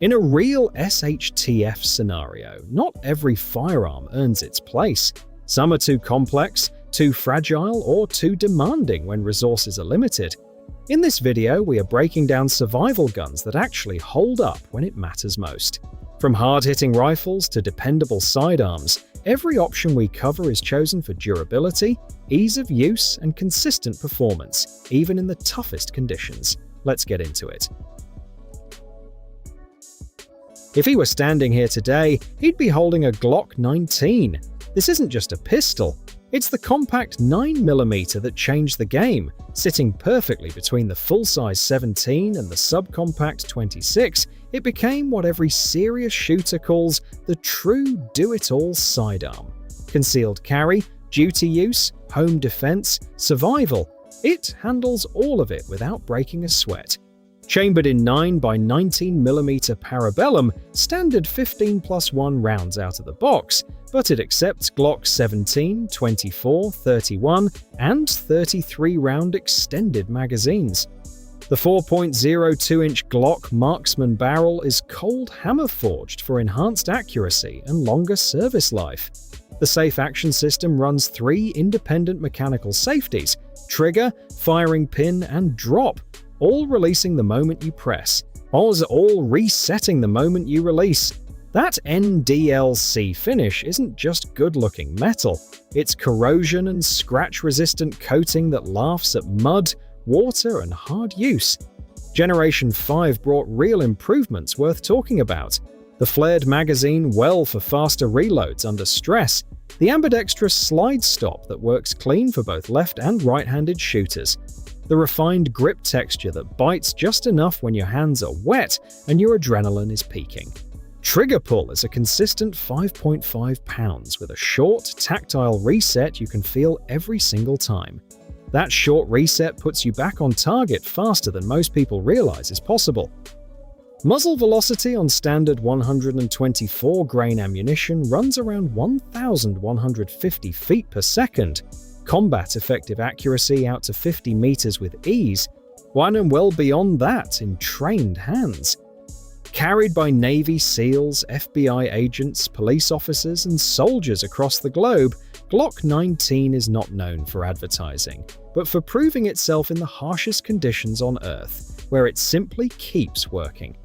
In a real SHTF scenario, not every firearm earns its place. Some are too complex, too fragile, or too demanding when resources are limited. In this video, we are breaking down survival guns that actually hold up when it matters most. From hard-hitting rifles to dependable sidearms, every option we cover is chosen for durability, ease of use, and consistent performance, even in the toughest conditions. Let's get into it. If he were standing here today, he'd be holding a Glock 19. This isn't just a pistol. It's the compact 9mm that changed the game, sitting perfectly between the full-size 17 and the subcompact 26. It became what every serious shooter calls the true do-it-all sidearm. Concealed carry, duty use, home defense, survival. It handles all of it without breaking a sweat. Chambered in 9x19mm parabellum, standard 15+1 rounds out of the box, but it accepts Glock 17, 24, 31, and 33-round extended magazines. The 4.02-inch Glock marksman barrel is cold hammer forged for enhanced accuracy and longer service life. The safe action system runs 3 independent mechanical safeties: trigger, firing pin, and drop, all releasing the moment you press, all resetting the moment you release. That NDLC finish isn't just good-looking metal, it's corrosion and scratch-resistant coating that laughs at mud, water, and hard use. Generation 5 brought real improvements worth talking about. The flared magazine well for faster reloads under stress, the ambidextrous slide stop that works clean for both left and right-handed shooters, the refined grip texture that bites just enough when your hands are wet and your adrenaline is peaking. Trigger pull is a consistent 5.5 pounds with a short, tactile reset you can feel every single time. That short reset puts you back on target faster than most people realize is possible. Muzzle velocity on standard 124-grain ammunition runs around 1,150 feet per second. Combat effective accuracy out to 50 meters with ease, and well beyond that in trained hands. Carried by Navy SEALs, FBI agents, police officers, and soldiers across the globe, Glock 19 is not known for advertising, but for proving itself in the harshest conditions on Earth, where it simply keeps working.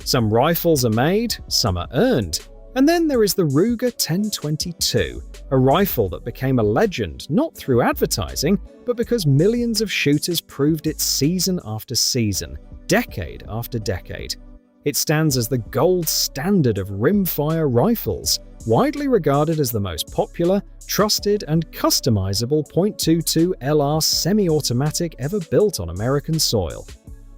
Some rifles are made, some are earned. And then there is the Ruger 1022, a rifle that became a legend not through advertising, but because millions of shooters proved it season after season, decade after decade. It stands as the gold standard of rimfire rifles, widely regarded as the most popular, trusted, and customizable .22 LR semi-automatic ever built on American soil.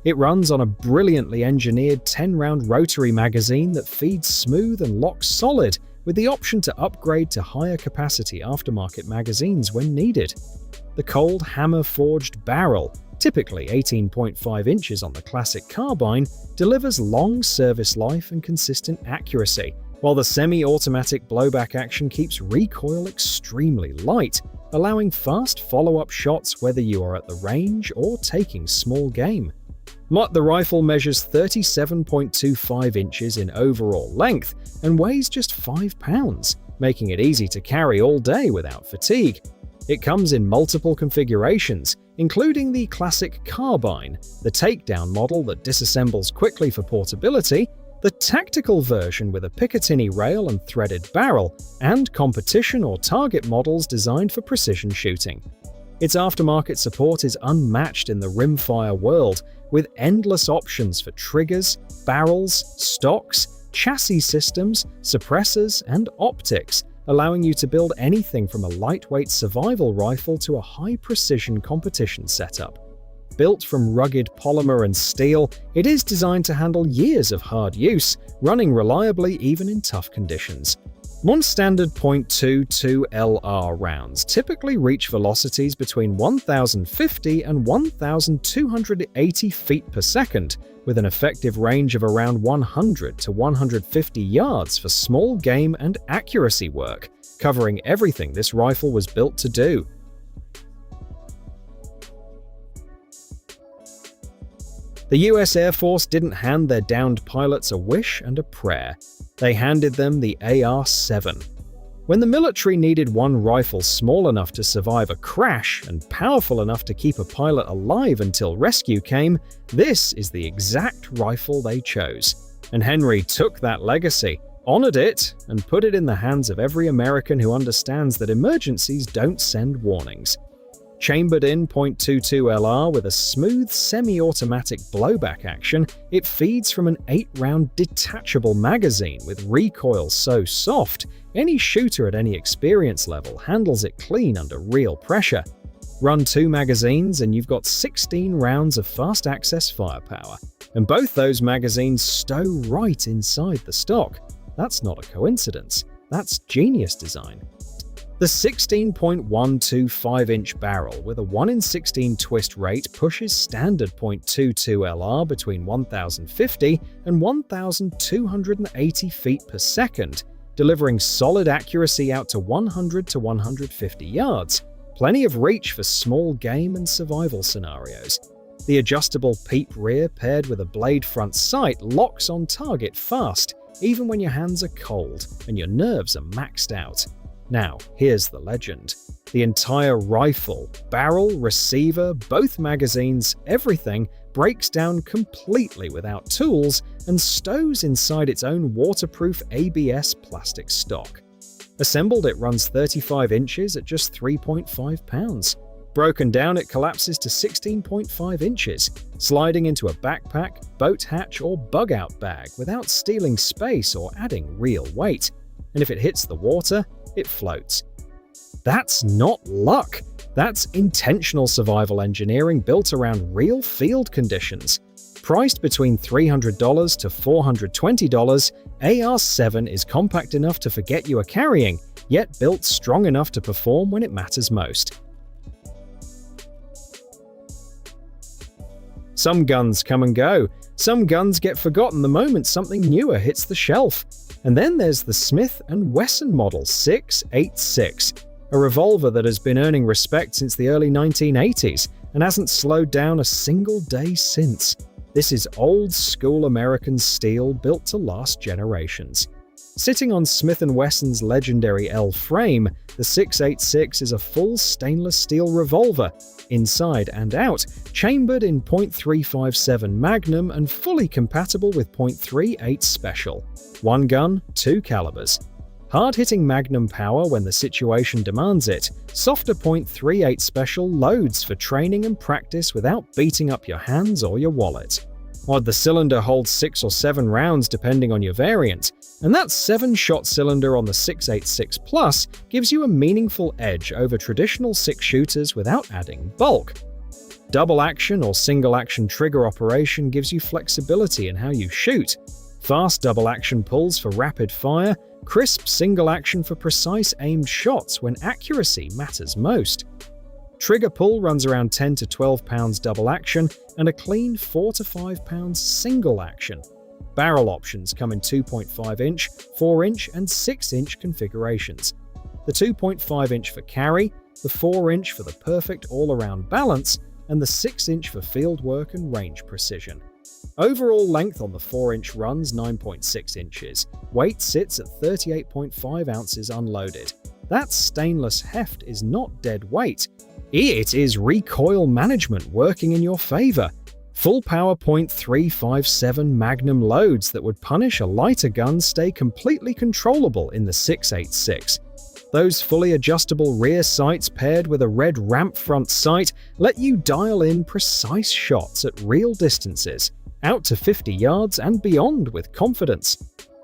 It runs on a brilliantly engineered 10-round rotary magazine that feeds smooth and locks solid, with the option to upgrade to higher capacity aftermarket magazines when needed. The cold hammer-forged barrel, typically 18.5 inches on the classic carbine, delivers long service life and consistent accuracy, while the semi-automatic blowback action keeps recoil extremely light, allowing fast follow-up shots whether you are at the range or taking small game. The rifle measures 37.25 inches in overall length and weighs just 5 pounds, making it easy to carry all day without fatigue. It comes in multiple configurations, including the classic carbine, the takedown model that disassembles quickly for portability, the tactical version with a Picatinny rail and threaded barrel, and competition or target models designed for precision shooting. Its aftermarket support is unmatched in the rimfire world, with endless options for triggers, barrels, stocks, chassis systems, suppressors, and optics, allowing you to build anything from a lightweight survival rifle to a high-precision competition setup. Built from rugged polymer and steel, it is designed to handle years of hard use, running reliably even in tough conditions. One standard .22 LR rounds typically reach velocities between 1,050 and 1,280 feet per second, with an effective range of around 100 to 150 yards for small game and accuracy work, covering everything this rifle was built to do. The US Air Force didn't hand their downed pilots a wish and a prayer. They handed them the AR-7. When the military needed one rifle small enough to survive a crash and powerful enough to keep a pilot alive until rescue came, this is the exact rifle they chose. And Henry took that legacy, honored it, and put it in the hands of every American who understands that emergencies don't send warnings. Chambered in .22 LR with a smooth semi-automatic blowback action, it feeds from an 8-round detachable magazine with recoil so soft, any shooter at any experience level handles it clean under real pressure. Run 2 magazines and you've got 16 rounds of fast access firepower, and both those magazines stow right inside the stock. That's not a coincidence, that's genius design. The 16.125-inch barrel with a 1 in 16 twist rate pushes standard .22 LR between 1,050 and 1,280 feet per second, delivering solid accuracy out to 100 to 150 yards, plenty of reach for small game and survival scenarios. The adjustable PEEP rear paired with a blade front sight locks on target fast, even when your hands are cold and your nerves are maxed out. Now, here's the legend. The entire rifle, barrel, receiver, both magazines, everything breaks down completely without tools and stows inside its own waterproof ABS plastic stock. Assembled, it runs 35 inches at just 3.5 pounds. Broken down, it collapses to 16.5 inches, sliding into a backpack, boat hatch, or bug-out bag without stealing space or adding real weight. And if it hits the water, it floats. That's not luck. That's intentional survival engineering built around real field conditions. Priced between $300 to $420, AR-7 is compact enough to forget you are carrying, yet built strong enough to perform when it matters most. Some guns come and go. Some guns get forgotten the moment something newer hits the shelf. And then there's the Smith & Wesson Model 686, a revolver that has been earning respect since the early 1980s and hasn't slowed down a single day since. This is old-school American steel built to last generations. Sitting on Smith & Wesson's legendary L frame, the 686 is a full stainless steel revolver, inside and out, chambered in .357 Magnum and fully compatible with .38 Special. One gun, 2 calibers. Hard-hitting Magnum power when the situation demands it, softer .38 Special loads for training and practice without beating up your hands or your wallet. While the cylinder holds 6 or 7 rounds depending on your variant, and that 7-shot cylinder on the 686 Plus gives you a meaningful edge over traditional 6-shooters without adding bulk. Double action or single action trigger operation gives you flexibility in how you shoot. Fast double action pulls for rapid fire, crisp single action for precise aimed shots when accuracy matters most. Trigger pull runs around 10 to 12 pounds double action and a clean 4 to 5 pounds single action. Barrel options come in 2.5-inch, 4-inch, and 6-inch configurations. The 2.5-inch for carry, the 4-inch for the perfect all-around balance, and the 6-inch for field work and range precision. Overall length on the 4-inch runs 9.6 inches. Weight sits at 38.5 ounces unloaded. That stainless heft is not dead weight. It is recoil management working in your favor. Full power .357 Magnum loads that would punish a lighter gun stay completely controllable in the 686. Those fully adjustable rear sights paired with a red ramp front sight let you dial in precise shots at real distances, out to 50 yards and beyond with confidence.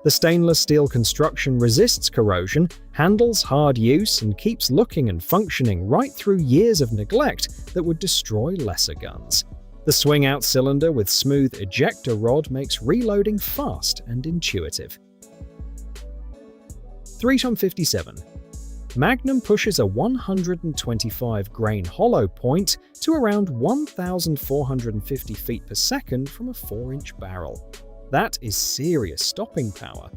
The stainless steel construction resists corrosion, handles hard use, and keeps looking and functioning right through years of neglect that would destroy lesser guns. The swing-out cylinder with smooth ejector rod makes reloading fast and intuitive. 3x57. Magnum pushes a 125-grain hollow point to around 1,450 feet per second from a 4-inch barrel. That is serious stopping power.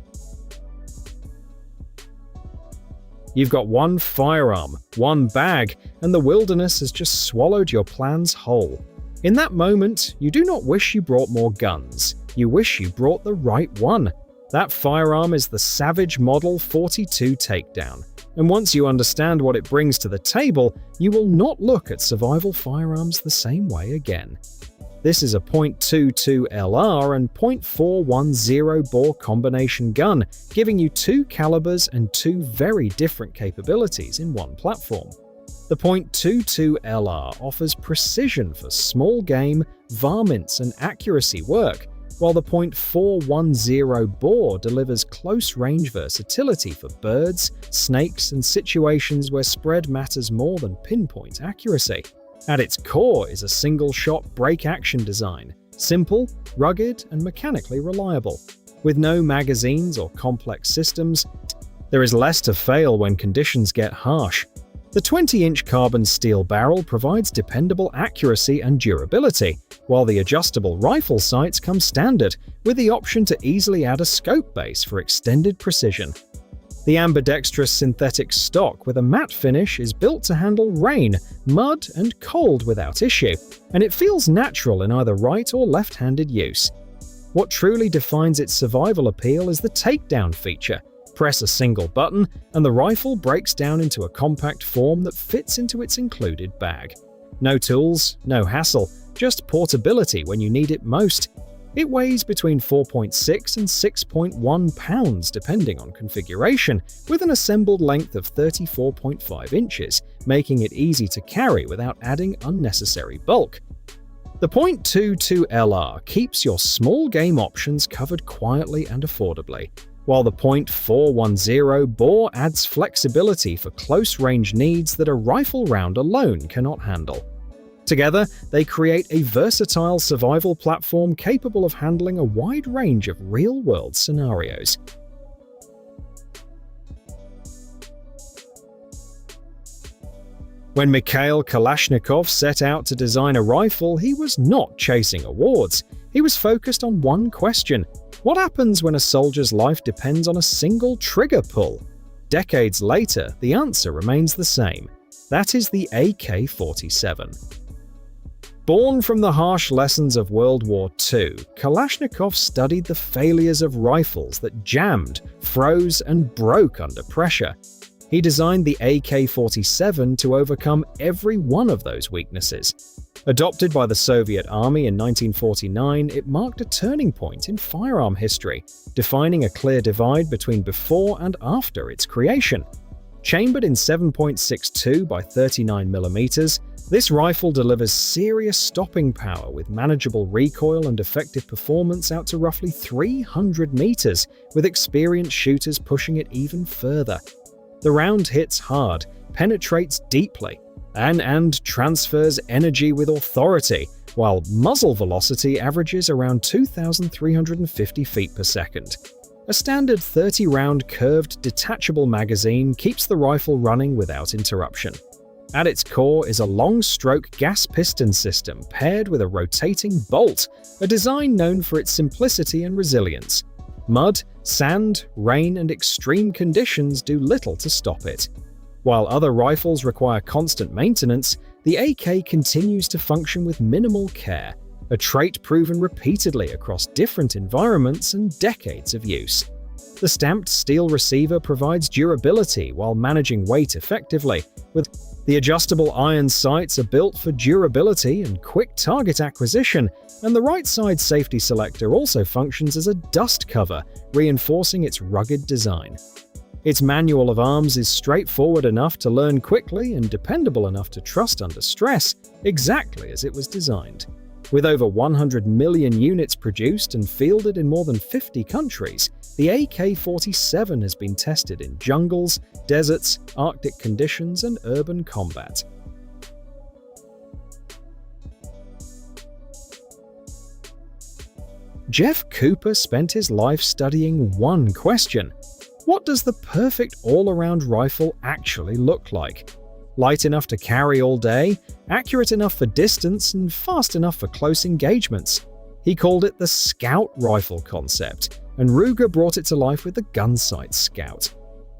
You've got one firearm, one bag, and the wilderness has just swallowed your plans whole. In that moment, you do not wish you brought more guns. You wish you brought the right one. That firearm is the Savage Model 42 Takedown. And once you understand what it brings to the table, you will not look at survival firearms the same way again. This is a .22 LR and .410 bore combination gun, giving you two calibers and two very different capabilities in one platform. The .22 LR offers precision for small game, varmints, and accuracy work, while the .410 bore delivers close-range versatility for birds, snakes, and situations where spread matters more than pinpoint accuracy. At its core is a single-shot break-action design, simple, rugged, and mechanically reliable. With no magazines or complex systems, there is less to fail when conditions get harsh. The 20-inch carbon steel barrel provides dependable accuracy and durability, while the adjustable rifle sights come standard, with the option to easily add a scope base for extended precision. The ambidextrous synthetic stock with a matte finish is built to handle rain, mud, and cold without issue, and it feels natural in either right or left-handed use. What truly defines its survival appeal is the takedown feature. Press a single button, and the rifle breaks down into a compact form that fits into its included bag. No tools, no hassle, just portability when you need it most. It weighs between 4.6 and 6.1 pounds depending on configuration, with an assembled length of 34.5 inches, making it easy to carry without adding unnecessary bulk. The .22 LR keeps your small game options covered quietly and affordably, while the .410 bore adds flexibility for close-range needs that a rifle round alone cannot handle. Together, they create a versatile survival platform capable of handling a wide range of real-world scenarios. When Mikhail Kalashnikov set out to design a rifle, he was not chasing awards. He was focused on one question: what happens when a soldier's life depends on a single trigger pull? Decades later, the answer remains the same. That is the AK-47. Born from the harsh lessons of World War II, Kalashnikov studied the failures of rifles that jammed, froze, and broke under pressure. He designed the AK-47 to overcome every one of those weaknesses. Adopted by the Soviet Army in 1949, it marked a turning point in firearm history, defining a clear divide between before and after its creation. Chambered in 7.62 by 39mm, this rifle delivers serious stopping power with manageable recoil and effective performance out to roughly 300 meters, with experienced shooters pushing it even further. The round hits hard, penetrates deeply, and transfers energy with authority, while muzzle velocity averages around 2,350 feet per second. A standard 30-round curved detachable magazine keeps the rifle running without interruption. At its core is a long-stroke gas piston system paired with a rotating bolt, a design known for its simplicity and resilience. Mud, sand, rain, and extreme conditions do little to stop it. While other rifles require constant maintenance, the AK continues to function with minimal care, a trait proven repeatedly across different environments and decades of use. The stamped steel receiver provides durability while managing weight effectively, with the adjustable iron sights are built for durability and quick target acquisition, and the right side safety selector also functions as a dust cover, reinforcing its rugged design. Its manual of arms is straightforward enough to learn quickly and dependable enough to trust under stress, exactly as it was designed. With over 100 million units produced and fielded in more than 50 countries, the AK-47 has been tested in jungles, deserts, Arctic conditions, and urban combat. Jeff Cooper spent his life studying one question: what does the perfect all-around rifle actually look like? Light enough to carry all day, accurate enough for distance, and fast enough for close engagements. He called it the Scout rifle concept, and Ruger brought it to life with the Gunsight Scout.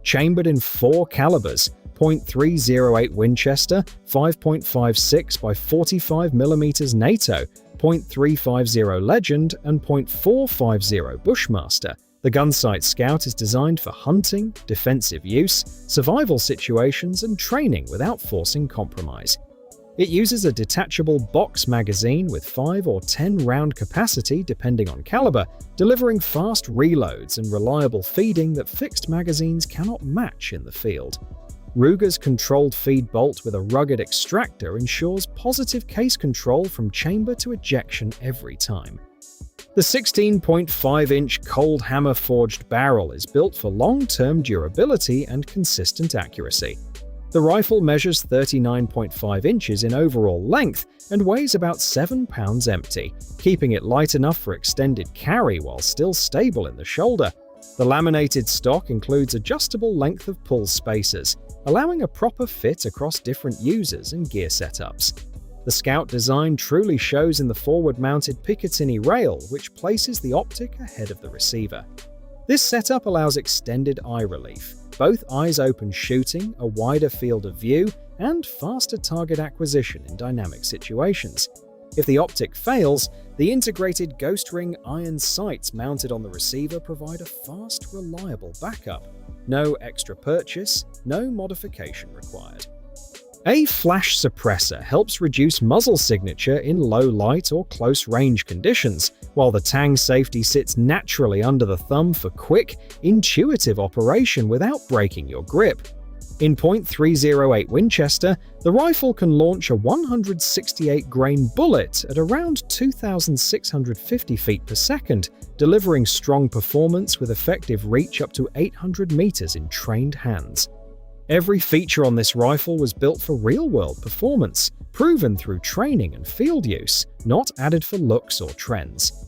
Chambered in 4 calibers, .308 Winchester, 5.56 by 45mm NATO, .350 Legend, and .450 Bushmaster. The Gunsight Scout is designed for hunting, defensive use, survival situations, and training without forcing compromise. It uses a detachable box magazine with 5 or 10 round capacity depending on caliber, delivering fast reloads and reliable feeding that fixed magazines cannot match in the field. Ruger's controlled feed bolt with a rugged extractor ensures positive case control from chamber to ejection every time. The 16.5-inch cold hammer forged barrel is built for long-term durability and consistent accuracy. The rifle measures 39.5 inches in overall length and weighs about 7 pounds empty, keeping it light enough for extended carry while still stable in the shoulder. The laminated stock includes adjustable length of pull spacers, allowing a proper fit across different users and gear setups. The Scout design truly shows in the forward-mounted Picatinny rail, which places the optic ahead of the receiver. This setup allows extended eye relief, both eyes open shooting, a wider field of view, and faster target acquisition in dynamic situations. If the optic fails, the integrated Ghost Ring iron sights mounted on the receiver provide a fast, reliable backup. No extra purchase, no modification required. A flash suppressor helps reduce muzzle signature in low light or close range conditions, while the Tang safety sits naturally under the thumb for quick, intuitive operation without breaking your grip. In .308 Winchester, the rifle can launch a 168-grain bullet at around 2,650 feet per second, delivering strong performance with effective reach up to 800 meters in trained hands. Every feature on this rifle was built for real-world performance, proven through training and field use, not added for looks or trends.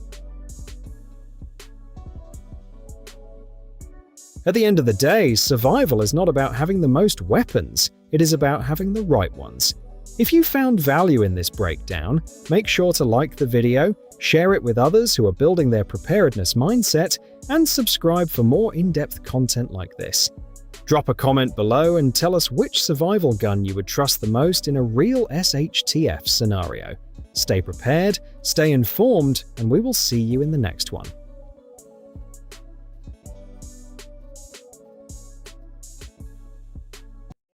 At the end of the day, survival is not about having the most weapons, it is about having the right ones. If you found value in this breakdown, make sure to like the video, share it with others who are building their preparedness mindset, and subscribe for more in-depth content like this. Drop a comment below and tell us which survival gun you would trust the most in a real SHTF scenario. Stay prepared, stay informed, and we will see you in the next one.